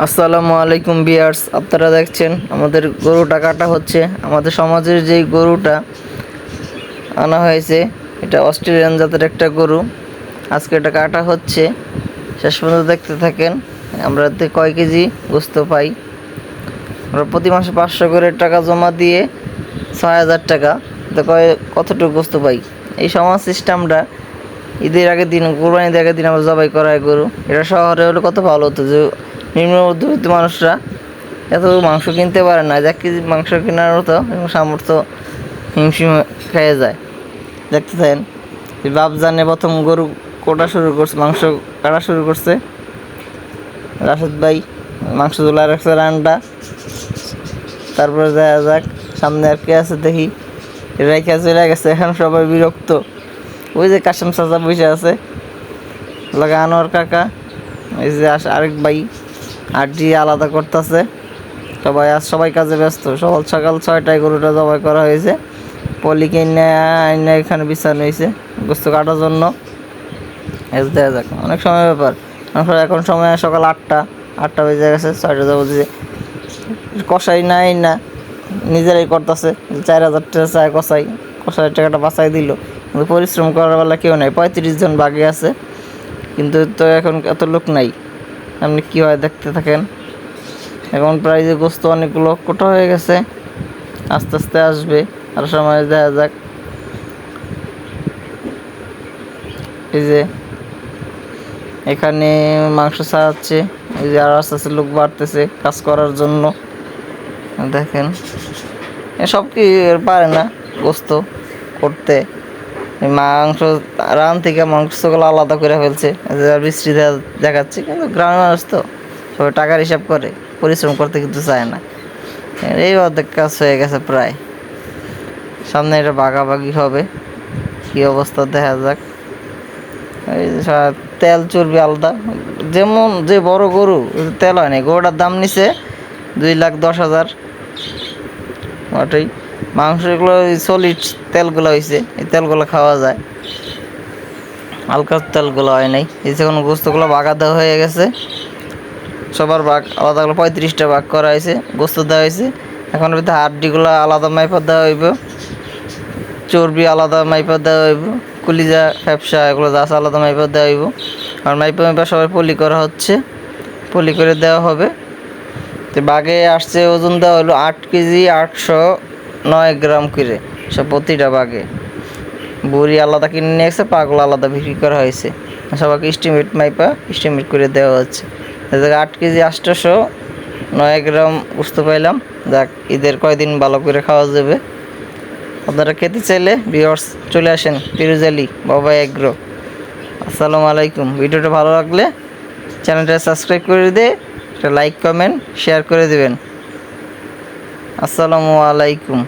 আসসালামু আলাইকুম ভিউয়ার্স, আপনারা দেখছেন আমাদের গরুটা কাটা হচ্ছে। আমাদের সমাজের যেই গরুটা আনা হয়েছে এটা অস্ট্রেলিয়ান জাতের একটা গরু। আজকে এটা কাটা হচ্ছে, শেষ পর্যন্ত দেখতে থাকেন। আমরা কয় কেজি গোস্ত পাই। আমরা প্রতি মাসে 500 করে টাকা জমা দিয়ে 6000 টাকা তো কতটুকু গোস্ত পাই। এই সমাজ সিস্টেমটা ঈদের আগের দিন, কোরবানির আগের দিন আমরা জবাই করা হয় গরু। এটা শহরে হলে কত ভালো হতো যে নিম্ন মধ্যবিত্ত মানুষরা এত মাংস কিনতে পারে না, 1 কেজি মাংস কেনার মতো এবং সামর্থ্য হিমশিম খেয়ে যায়। দেখতে থাকেন, বাপ জানে প্রথম গরু কাটা শুরু করছে, মাংস কাটা শুরু করছে রাশেদ ভাই। মাংস তোলা রাখছে রান্না। তারপরে দেখা যাক সামনে আর কে আছে দেখি। রেখা চলে গেছে, এখন সবাই বিরক্ত। ওই যে কাশেম চাচা বসে আছে, লাগে আনোয়ার কাকা, এই যে আরেক ভাই আড্ডি আলাদা করতেছে। সবাই কাজে ব্যস্ত। সকাল 6টায় গরুটা জবাই করা হয়েছে। পলিকে আইনা এখানে বিছানো হয়েছে গোস্ত কাটার জন্য। দেখা যাক, অনেক সময় ব্যাপার। এখন সময় সকাল 8টা বেজে গেছে, 6টা যাবো যে কষাই নাই না, নিজেরাই করতেছে। 4000 টাকা চায় কষাই টাকাটা বাঁচাই দিল, কিন্তু পরিশ্রম করার বেলা কেউ নাই। 35 জন বাকি আছে, কিন্তু তো এখন এত লোক নাই। আপনি কী হয় দেখতে থাকেন। এখন প্রায় যে গোস্ত অনেকগুলো কোটা হয়ে গেছে, আস্তে আস্তে আসবে আর সময় দেখা যাক। এই যে এখানে মাংস ছাড়াচ্ছে, এই যে আর আস্তে আস্তে লোক বাড়তেছে কাজ করার জন্য। দেখেন সব কি পারে না গোস্ত করতে। মাংস রান থেকে মাংসগুলো আলাদা করে ফেলছে, বৃষ্টি দেখাচ্ছে। কিন্তু গ্রামের মানুষ তো সবাই টাকার হিসাব করে, পরিশ্রম করতে কিন্তু চায় না। এই অর্ধেক কাজ হয়ে গেছে প্রায়। সামনে এটা ভাগাভাগি হবে, কি অবস্থা দেখা যাক। এই তেল চর্বি আলাদা, যেমন যে বড় গরু তেল হয় না। গরুটার দাম নিছে 2,10,000। ওটাই মাংসগুলো সলিড তেলগুলো হয়েছে, এই তেলগুলো খাওয়া যায়, হালকা তেলগুলো হয় নাই। এই যে কোনো গোস্তগুলো ভাগা দেওয়া হয়ে গেছে, সবার ভাগ আলাদা করে 35টা ভাগ করা হয়েছে, গোস্ত দেওয়া হয়েছে। এখন ভিতরে হাড্ডিগুলো আলাদা মাইপা দেওয়া হইব, চর্বি আলাদা মাইপা দেওয়া হইব, কলিজা ফ্যাপসা এগুলো যা আছে আলাদা মাইপা দেওয়া হইব। আর মাইপা সবাই পলি করা হচ্ছে, পলি করে দেওয়া হবে। তো বাঘে আসছে ওজন দেওয়া হলো 8 কেজি 809 গ্রাম করে সব প্রতিটা বাঘে। বুড়ি আলাদা কিনে নিয়ে এসে, পাগল আলাদা বিক্রি করা হয়েছে। সবাইকে এস্টিমেট করে দেওয়া হচ্ছে। 8 কেজি 809 গ্রাম বুঝতে পাইলাম। যাক, ঈদের কয়দিন ভালো করে খাওয়া যাবে। আপনারা খেতে চাইলে ভিউয়ার্স চলে আসেন ফিরোজ আলী বাবা এগ্রো। আসসালামু আলাইকুম। ভিডিওটা ভালো লাগলে চ্যানেলটা সাবস্ক্রাইব করে দিয়ে একটা লাইক কমেন্ট শেয়ার করে দেবেন। আসসালামু আলাইকুম।